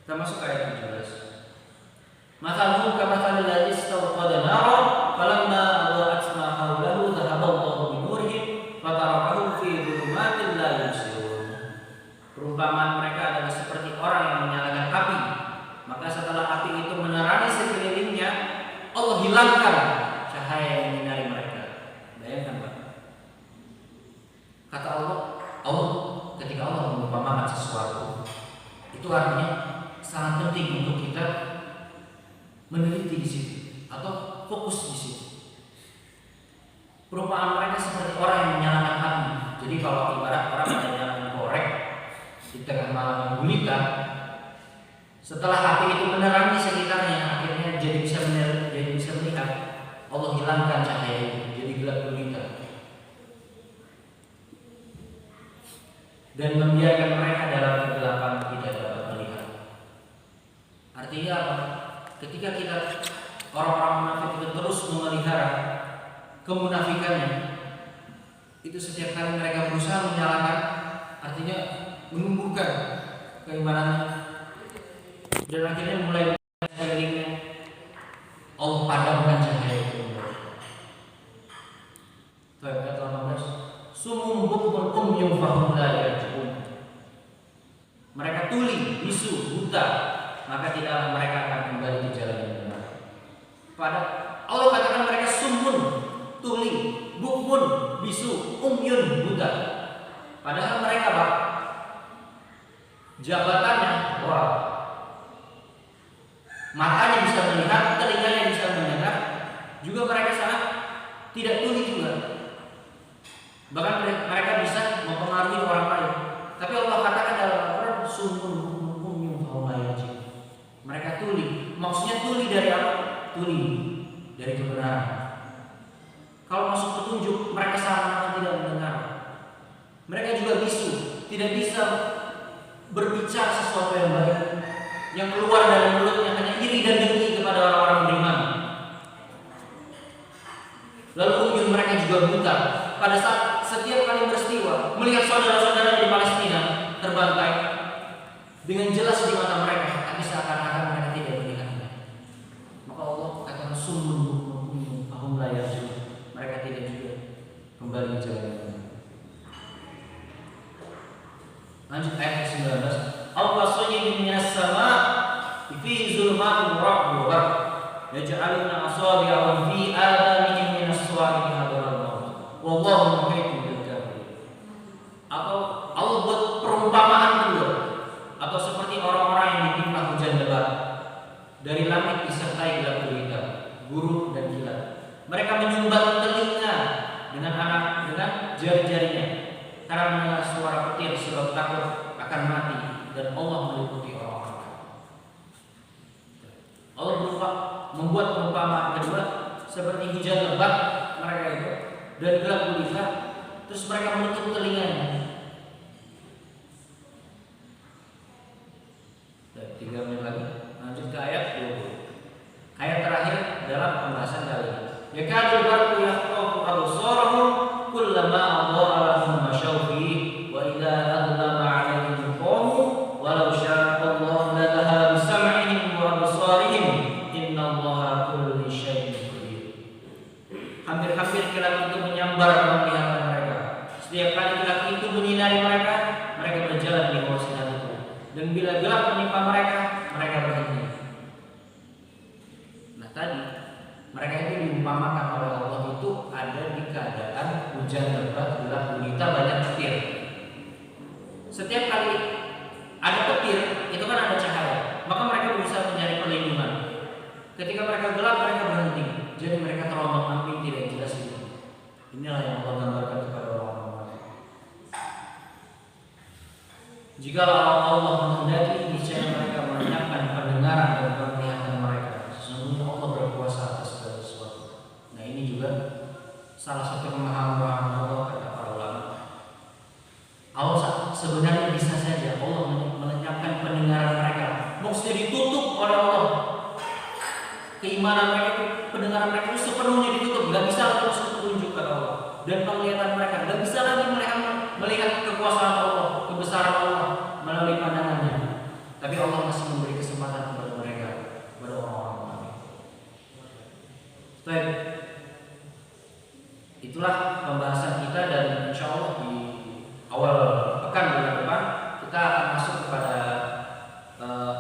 Kita masuk ayat 17. Mathaluhum kamathalil ladzi istawqada naran falamma adha'at ma hawlahu dhahaba Allahu bi nurihim fatarakahum fi dhulumatin la yubsirun. Perumpamaan mereka adalah seperti orang yang menyalakan api, maka setelah api itu menerangi sekelilingnya, Allah hilangkan cahaya yang menyinari mereka. Bayangkan Pak. Kata Allah ketika Allah mengumpamakan sesuatu, itu artinya sangat penting untuk kita meneliti di situ atau fokus di situ. Perumpamaan mereka seperti orang yang menyalakan api. Jadi kalau ibarat orang yang menyalakan korek di tengah malam yang gulita, setelah api itu menerangi sekitarnya, akhirnya jadi bisa melihat. Allah hilangkan cahaya itu, jadi gelap gulita, dan membiarkan mereka dalam kegelapan tidak dapat melihat. Artinya apa? Ketika kita orang-orang munafik itu terus memelihara kemunafikannya, itu setiap kali mereka berusaha menyalakan, artinya menumbuhkan keimanannya, dan akhirnya mulai sekelilingnya Allah padamkan cahaya itu. Ayat 18. Sumum bukmun umyum fahum la yarji'un. Mereka tuli, bisu, buta, maka tidaklah mereka akan kembali ke jalan yang benar. Pada Allah katakan mereka sumun, tuli, bukmun, bisu, umyun, buta. Padahal mereka Pak, jabatannya, wah, matanya bisa melihat, telinganya bisa mendengar, juga mereka sangat tidak tuli juga. Bahkan mereka bisa mempengaruhi orang lain. Tapi Allah katakan dalam Al-Quran sumun umyun fahum la yarji'un. Mereka tuli. Maksudnya tuli dari apa? Tuli dari kebenaran. Kalau masuk petunjuk, mereka sama tidak mendengar. Mereka juga bisu, tidak bisa berbicara sesuatu yang baik. Yang keluar dari mulutnya hanya iri dan dengki kepada orang-orang beriman. Lalu umyun, mereka juga buta. Pada saat setiap kali peristiwa melihat saudara-saudara di Palestina terbantai dengan jelas di mata mereka, tapi seakan-akan mereka tidak melihatnya. Maka Allah katakan sumun fahum la yarji'un. Mereka tidak juga kembali ke jalan yang benar. Lanjut ayat 19. Allah sayyidun minas sama fi zulmatin ra'd wa yaj'aluna asabi'ahum fi adanihim minas sawa'iqi hadar al-maut wallahu muhiitun bil kafirin. Atau Allah buat perumpamaan kedua, atau seperti orang-orang yang ditimpa hujan lebat dari langit disertai gelap gulita, buruk dan kilat. Mereka menyumbat telinga dengan jari-jarinya karena mendengar suara petir sebab takut akan mati, dan Allah meliputi orang-orang. Allah membuat perumpamaan kedua seperti hujan lebat mereka itu dan gelap gulita, terus mereka menutup telinganya. 3 menit lagi, lanjut ke ayat 20. Ayat terakhir dalam pembahasan kali ini. Yakadul barqu yaqta'u absarahum kullama adha'a lahum mashaw fihi wa idza adlama 'alaihim qamu walau syaa Allah la dhahaba bisam'ihim wa absarihim innallaha kulli syai'in qadir. Hampir-hampir kilat itu menyambar penglihatan mereka. Setiap kali kilat itu menyinari mereka, mereka berjalan di bawah sinar itu. Dan bila gelap menimpa mereka, mereka berhenti. Nah tadi mereka itu diumpamakan oleh Allah itu ada di keadaan hujan lebat, gelap gulita, banyak petir. Setiap kali ada petir, itu kan ada cahaya. Maka mereka berusaha mencari perlindungan. Ketika mereka gelap, mereka berhenti. Jadi mereka terombang-ambing tidak jelas itu. Inilah yang Allah gambarkan kepada orang-orang. Jika Allah menghendaki, niscaya mereka melenyapkan pendengaran dan penglihatan mereka. Sesungguhnya Allah berkuasa atas segala sesuatu. Nah ini juga salah satu pemahaman Allah kata para ulama. Allah sebenarnya bisa saja Allah melenyapkan pendengaran mereka. Maksudnya ditutup oleh Allah. Keimanan mereka, pendengaran mereka itu sepenuhnya ditutup, gak bisa terus petunjuk kepada Allah. Dan penglihatan mereka gak bisa lagi melihat kekuasaan Allah, kebesaran Allah melalui pandangannya. Tapi Allah masih memberi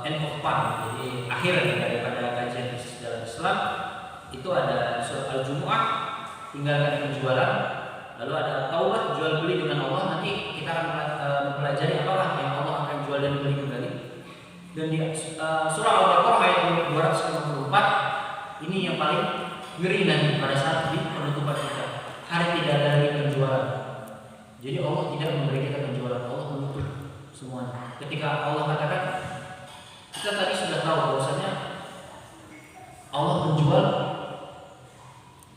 end of part, jadi akhir daripada kajian sejarah Islam itu ada surat Al-Jumu'ah, tinggalkan penjualan, lalu ada Taubah, jual beli dengan Allah. Nanti kita akan mempelajari apakah yang Allah akan jual dan beli kembali. Dan di surah Al-Baqarah ayat 254 ini yang paling ngeri nanti pada saat di penutupan kita, hari tidak ada lagi penjualan. Jadi Allah tidak memberi kita penjualan, Allah menutup semuanya. Ketika Allah katakan, kita tadi sudah tahu bahwasanya Allah menjual,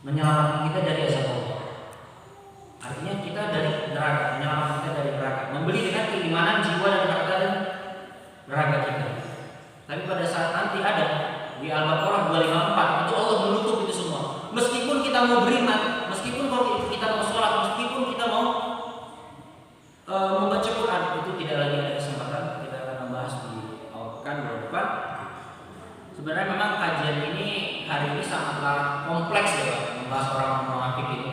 menyelamatkan kita dari azab Allah. Artinya kita dari neraka, menyelamatkan kita dari neraka, membeli dengan keimanan jiwa dan harta dan neraka kita. Tapi pada saat nanti ada di Al-Baqarah 254 itu Allah menutup itu semua. Meskipun kita mau beriman, meskipun kita mau sholat, meskipun kita mau membaca Quran, itu tidak lagi ada kesempatan. Kita akan membahas di pekan depan. Sebenarnya memang kajian ini hari ini sangatlah kompleks ya Pak, membahas orang munafik ini.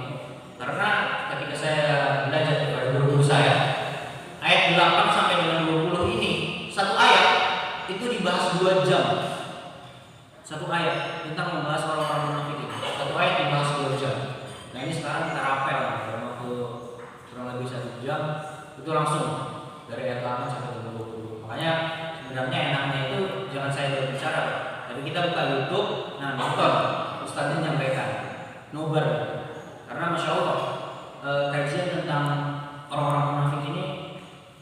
Karena ketika saya belajar kepada guru saya, ayat 8 sampai dengan 20 ini, satu ayat itu dibahas 2 jam. Satu ayat tentang membahas orang-orang munafik ini. Satu ayat dibahas 2 jam. Nah ini sekarang kita rapel dalam waktu kurang lebih 1 jam. Itu langsung dari ayat 8 sampai 20. Makanya sebenarnya enaknya itu jangan saya berbicara, tapi kita buka YouTube, nah nonton Ustaznya nyampaikan, nobar. Karena masya Allah kajian tentang orang-orang munafik ini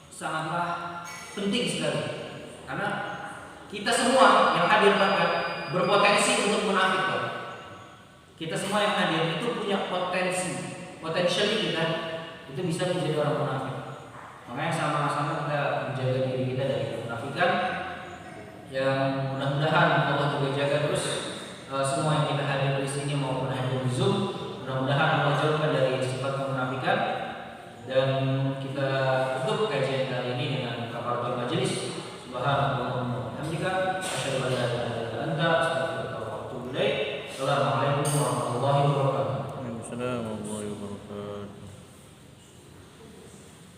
sangatlah penting sekali. Karena kita semua yang hadir bahkan berpotensi untuk munafik. Kita semua yang hadir itu punya potensi kita itu bisa menjadi orang munafik. Makanya sama-sama kita